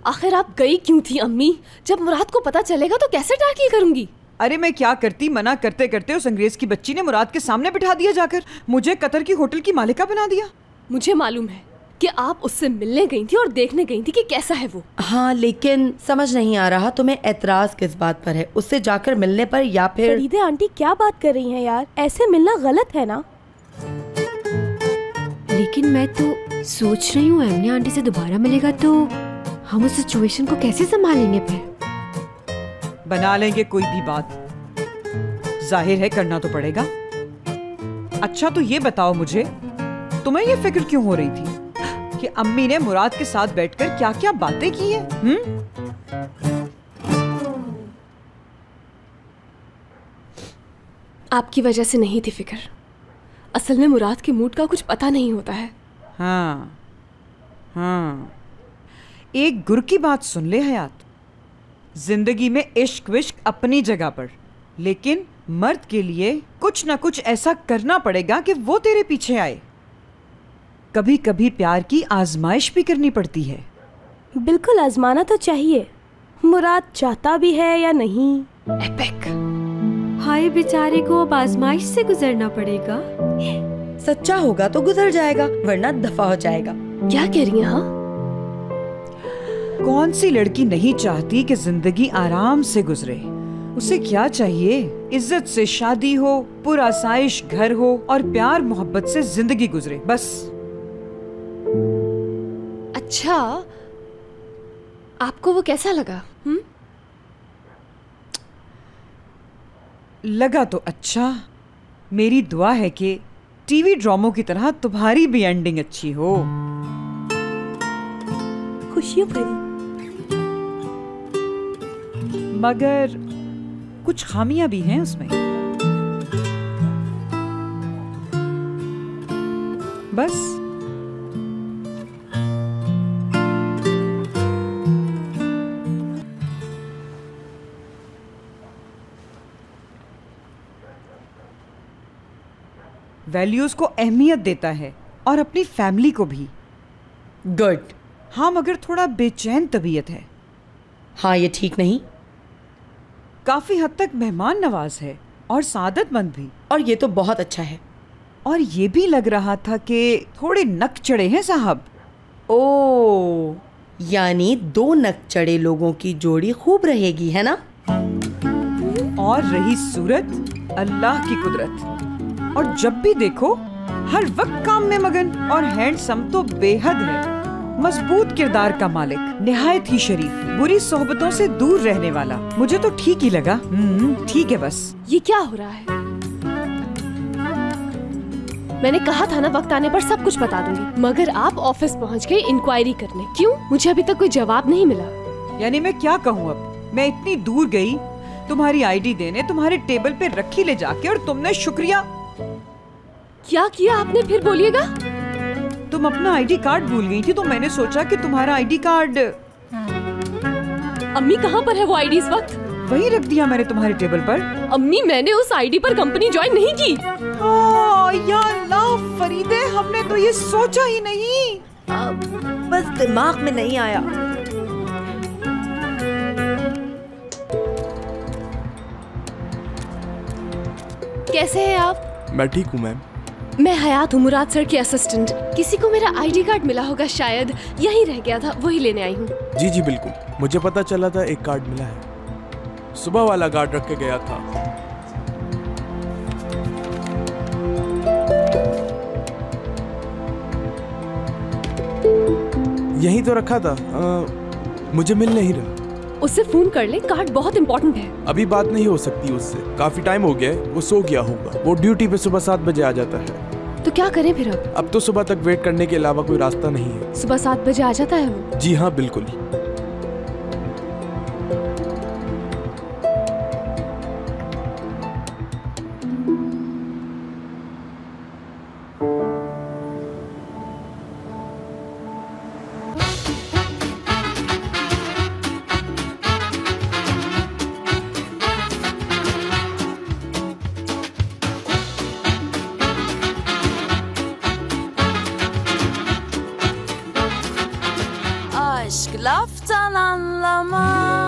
आखिर आप गई क्यों थी अम्मी? जब मुराद को पता चलेगा तो कैसे टैकल करूंगी? अरे मैं क्या करती, मना करते करते उस अंग्रेज की बच्ची ने मुराद के सामने बिठा दिया जाकर। मुझे कतर की होटल की मालिका बना दिया। मुझे मालूम है कि आप उससे मिलने गई थी और देखने गई थी कि कैसा है वो। हाँ, लेकिन समझ नहीं आ रहा तुम्हें एतराज किस बात पर है, उससे जाकर मिलने पर या फिर? फरीदे आंटी क्या बात कर रही हैं यार, ऐसे मिलना गलत है ना। लेकिन मैं तो सोच रही हूँ एमने आंटी से दोबारा मिलेगा तो हम उस सिचुएशन को कैसे संभालेंगे? फिर बना लेंगे कोई भी बात, जाहिर है करना तो पड़ेगा। अच्छा तो ये बताओ मुझे, तुम्हें ये फिक्र क्यों हो रही थी कि अम्मी ने मुराद के साथ बैठकर क्या क्या बातें की हैं? आपकी वजह से नहीं थी फिक्र, असल में मुराद के मूड का कुछ पता नहीं होता है। हाँ हाँ, एक गुर की बात सुन ले हयात, जिंदगी में इश्क विश्क अपनी जगह पर, लेकिन मर्द के लिए कुछ ना कुछ ऐसा करना पड़ेगा कि वो तेरे पीछे आए। कभी कभी प्यार की आजमाइश भी करनी पड़ती है। बिल्कुल आजमाना तो चाहिए, मुराद चाहता भी है या नहीं। एपिक। हाय बेचारे को अब आजमाइश से गुजरना पड़ेगा। सच्चा होगा तो गुजर जाएगा, वरना दफा हो जाएगा। क्या कह रही हैं? हाँ, कौन सी लड़की नहीं चाहती कि जिंदगी आराम से गुजरे? उसे क्या चाहिए? इज्जत से शादी हो, पुरआसाइश घर हो और प्यार मोहब्बत से जिंदगी गुजरे, बस। अच्छा आपको वो कैसा लगा? लगा तो अच्छा। मेरी दुआ है कि टीवी ड्रामों की तरह तुम्हारी भी एंडिंग अच्छी हो। खुशियों भरी। मगर कुछ खामियां भी हैं उसमें, बस। वैल्यूज को अहमियत देता है और अपनी फैमिली को भी। गुड। हाँ, मगर थोड़ा बेचैन तबीयत है। हाँ, ये ठीक नहीं। काफी हद तक मेहमान नवाज है और सादतमंद भी। और ये तो बहुत अच्छा है। और ये भी लग रहा था कि थोड़े नक चढ़े हैं साहब। ओ, यानी 2 नक चढ़े लोगों की जोड़ी खूब रहेगी, है ना? और रही सूरत, अल्लाह की कुदरत। और जब भी देखो हर वक्त काम में मगन। और हैंडसम तो बेहद है, मजबूत किरदार का मालिक, निहायत ही शरीफ, बुरी सोहबतों से दूर रहने वाला। मुझे तो ठीक ही लगा। ठीक है बस। ये क्या हो रहा है? मैंने कहा था ना वक्त आने पर सब कुछ बता दूंगी, मगर आप ऑफिस पहुंच गए इंक्वायरी करने। क्यों? मुझे अभी तक कोई जवाब नहीं मिला। यानी मैं क्या कहूँ अब? मैं इतनी दूर गई तुम्हारी आईडी देने, तुम्हारे टेबल पे रखी ले जाके, और तुमने शुक्रिया। क्या किया आपने? फिर बोलिएगा। तुम अपना आईडी कार्ड भूल गई थी तो मैंने सोचा कि तुम्हारा आईडी कार्ड। अम्मी कहाँ पर है वो आईडी इस वक्त? वही रख दिया मैंने तुम्हारे टेबल पर। अम्मी मैंने उस आईडी पर कंपनी ज्वाइन नहीं की। या अल्लाह फरीदे, हमने तो ये सोचा ही नहीं। बस दिमाग में नहीं आया। कैसे हैं आप? मैं ठीक हूँ मैम। मैं हयात हूँ, मुराद सर की असिस्टेंट। किसी को मेरा आईडी कार्ड मिला होगा, शायद यहीं रह गया था, वही लेने आई हूँ। जी जी बिल्कुल, मुझे पता चला था एक कार्ड मिला है। सुबह वाला कार्ड रख के गया था। यहीं तो रखा था। मुझे मिल नहीं रहा। उससे फोन कर ले, कार्ड बहुत इंपॉर्टेंट है। अभी बात नहीं हो सकती उससे, काफी टाइम हो गया है, वो सो गया होगा। वो ड्यूटी पे सुबह 7 बजे आ जाता है। तो क्या करें फिर अब तो सुबह तक वेट करने के अलावा कोई रास्ता नहीं है। सुबह 7 बजे आ जाता है वो? जी हाँ बिल्कुल। aşk laftan anlamaz.